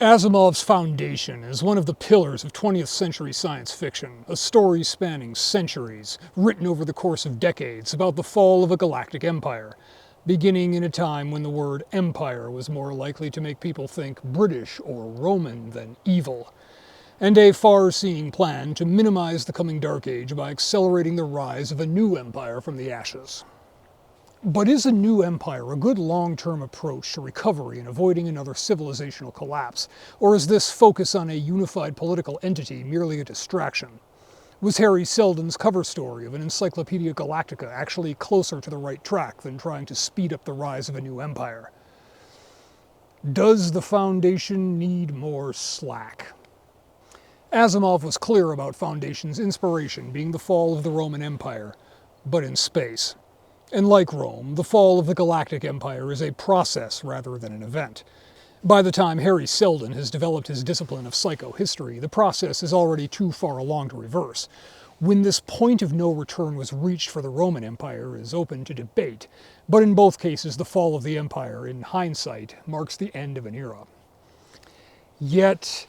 Asimov's Foundation is one of the pillars of 20th century science fiction, a story spanning centuries, written over the course of decades about the fall of a galactic empire, beginning in a time when the word empire was more likely to make people think British or Roman than evil, and a far-seeing plan to minimize the coming Dark Age by accelerating the rise of a new empire from the ashes. But is a new empire a good long-term approach to recovery and avoiding another civilizational collapse? Or is this focus on a unified political entity merely a distraction? Was Harry Seldon's cover story of an Encyclopedia Galactica actually closer to the right track than trying to speed up the rise of a new empire? Does the Foundation need more slack? Asimov was clear about Foundation's inspiration being the fall of the Roman Empire, but in space. And like Rome, the fall of the Galactic Empire is a process rather than an event. By the time Harry Seldon has developed his discipline of psychohistory, the process is already too far along to reverse. When this point of no return was reached for the Roman Empire is open to debate, but in both cases the fall of the empire, in hindsight, marks the end of an era. Yet,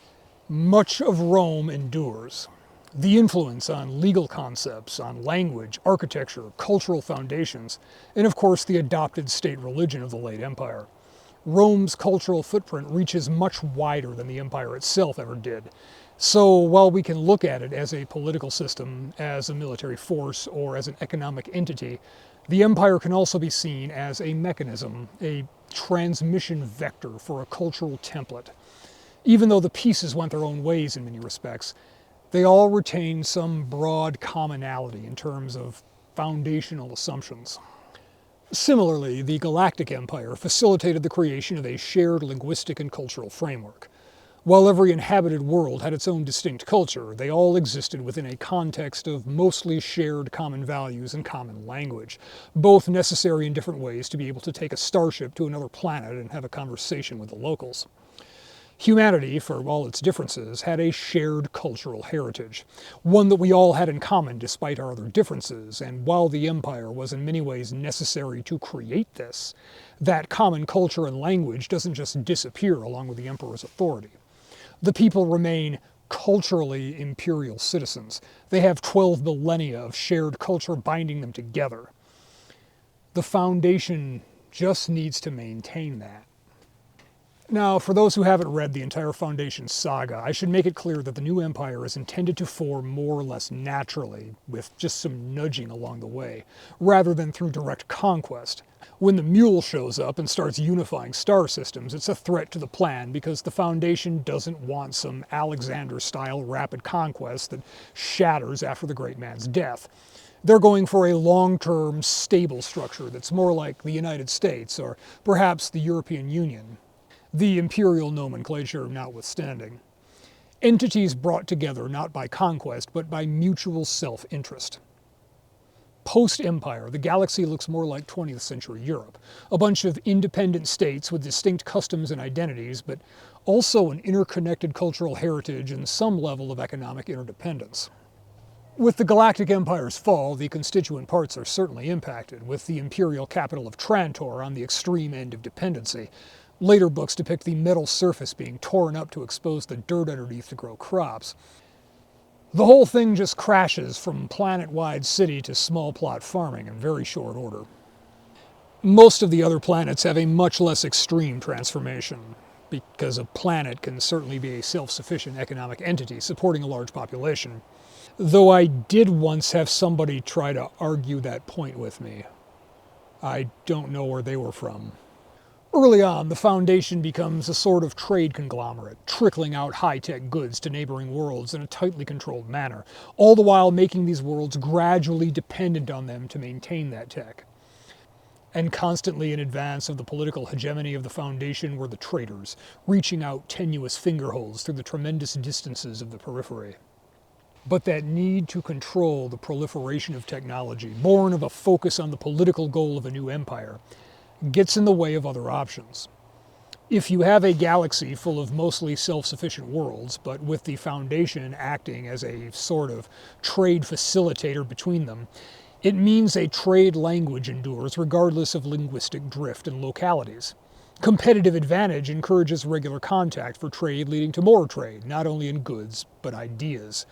much of Rome endures. The influence on legal concepts, on language, architecture, cultural foundations, and of course the adopted state religion of the late empire. Rome's cultural footprint reaches much wider than the empire itself ever did. So while we can look at it as a political system, as a military force, or as an economic entity, the empire can also be seen as a mechanism, a transmission vector for a cultural template. Even though the pieces went their own ways in many respects, they all retain some broad commonality in terms of foundational assumptions. Similarly, the Galactic Empire facilitated the creation of a shared linguistic and cultural framework. While every inhabited world had its own distinct culture, they all existed within a context of mostly shared common values and common language, both necessary in different ways to be able to take a starship to another planet and have a conversation with the locals. Humanity, for all its differences, had a shared cultural heritage, one that we all had in common despite our other differences, and while the Empire was in many ways necessary to create this, that common culture and language doesn't just disappear along with the Emperor's authority. The people remain culturally imperial citizens. They have 12 millennia of shared culture binding them together. The Foundation just needs to maintain that. Now, for those who haven't read the entire Foundation saga, I should make it clear that the new empire is intended to form more or less naturally, with just some nudging along the way, rather than through direct conquest. When the mule shows up and starts unifying star systems, it's a threat to the plan because the Foundation doesn't want some Alexander-style rapid conquest that shatters after the great man's death. They're going for a long-term, stable structure that's more like the United States or perhaps the European Union, the imperial nomenclature notwithstanding. Entities brought together not by conquest, but by mutual self-interest. Post-Empire, the galaxy looks more like 20th century Europe, a bunch of independent states with distinct customs and identities, but also an interconnected cultural heritage and some level of economic interdependence. With the Galactic Empire's fall, the constituent parts are certainly impacted, with the imperial capital of Trantor on the extreme end of dependency. Later books depict the metal surface being torn up to expose the dirt underneath to grow crops. The whole thing just crashes from planet-wide city to small plot farming in very short order. Most of the other planets have a much less extreme transformation, because a planet can certainly be a self-sufficient economic entity supporting a large population. Though I did once have somebody try to argue that point with me. I don't know where they were from. Early on, the Foundation becomes a sort of trade conglomerate, trickling out high-tech goods to neighboring worlds in a tightly controlled manner, all the while making these worlds gradually dependent on them to maintain that tech. And constantly in advance of the political hegemony of the Foundation were the traders, reaching out tenuous fingerholds through the tremendous distances of the periphery. But that need to control the proliferation of technology, born of a focus on the political goal of a new empire, gets in the way of other options. If you have a galaxy full of mostly self-sufficient worlds, but with the Foundation acting as a sort of trade facilitator between them, it means a trade language endures regardless of linguistic drift and localities. Competitive advantage encourages regular contact for trade, leading to more trade, not only in goods, but ideas.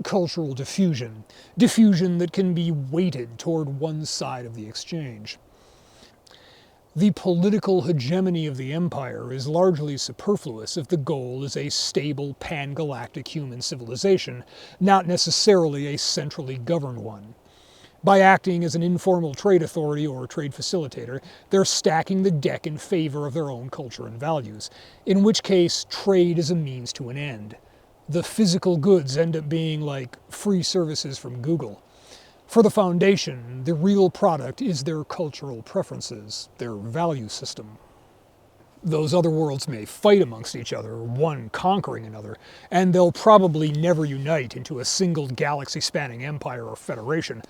Cultural diffusion. Diffusion that can be weighted toward one side of the exchange. The political hegemony of the empire is largely superfluous if the goal is a stable pan-galactic human civilization, not necessarily a centrally governed one. By acting as an informal trade authority or trade facilitator, they're stacking the deck in favor of their own culture and values, in which case trade is a means to an end. The physical goods end up being like free services from Google. For the Foundation, the real product is their cultural preferences, their value system. Those other worlds may fight amongst each other, one conquering another, and they'll probably never unite into a single galaxy-spanning empire or federation.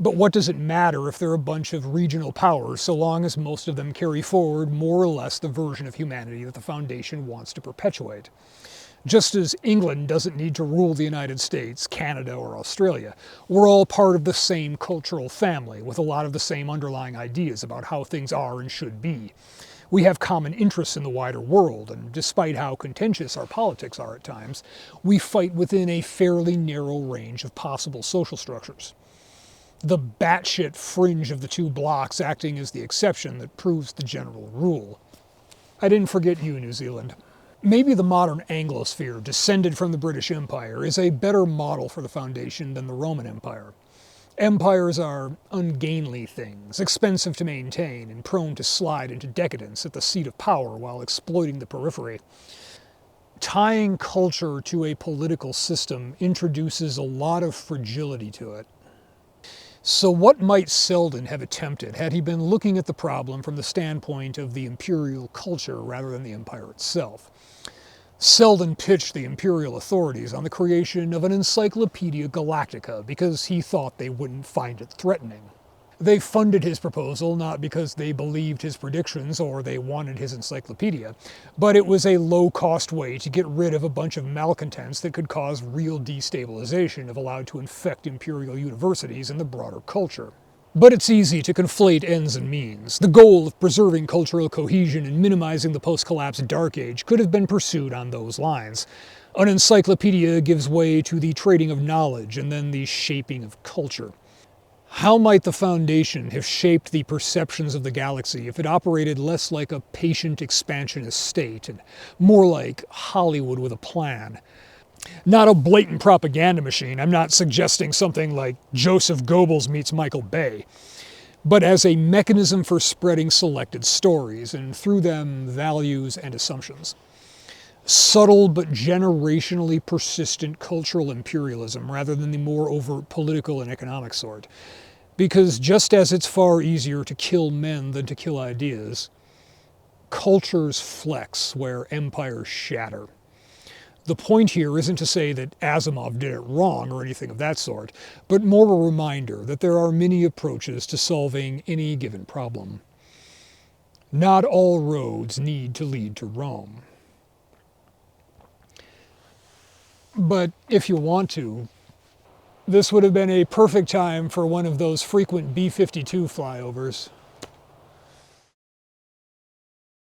But what does it matter if they're a bunch of regional powers, so long as most of them carry forward more or less the version of humanity that the Foundation wants to perpetuate? Just as England doesn't need to rule the United States, Canada, or Australia, we're all part of the same cultural family, with a lot of the same underlying ideas about how things are and should be. We have common interests in the wider world, and despite how contentious our politics are at times, we fight within a fairly narrow range of possible social structures. The batshit fringe of the two blocks acting as the exception that proves the general rule. I didn't forget you, New Zealand. Maybe the modern Anglosphere, descended from the British Empire, is a better model for the Foundation than the Roman Empire. Empires are ungainly things, expensive to maintain, and prone to slide into decadence at the seat of power while exploiting the periphery. Tying culture to a political system introduces a lot of fragility to it. So what might Selden have attempted had he been looking at the problem from the standpoint of the imperial culture rather than the empire itself? Selden pitched the imperial authorities on the creation of an Encyclopedia Galactica because he thought they wouldn't find it threatening. They funded his proposal not because they believed his predictions or they wanted his encyclopedia, but it was a low-cost way to get rid of a bunch of malcontents that could cause real destabilization if allowed to infect imperial universities and the broader culture. But it's easy to conflate ends and means. The goal of preserving cultural cohesion and minimizing the post-collapse Dark Age could have been pursued on those lines. An encyclopedia gives way to the trading of knowledge and then the shaping of culture. How might the Foundation have shaped the perceptions of the galaxy if it operated less like a patient expansionist state and more like Hollywood with a plan? Not a blatant propaganda machine. I'm not suggesting something like Joseph Goebbels meets Michael Bay, but as a mechanism for spreading selected stories and through them values and assumptions. Subtle but generationally persistent cultural imperialism rather than the more overt political and economic sort. Because just as it's far easier to kill men than to kill ideas, cultures flex where empires shatter. The point here isn't to say that Asimov did it wrong or anything of that sort, but more a reminder that there are many approaches to solving any given problem. Not all roads need to lead to Rome. But if you want to, this would have been a perfect time for one of those frequent B-52 flyovers.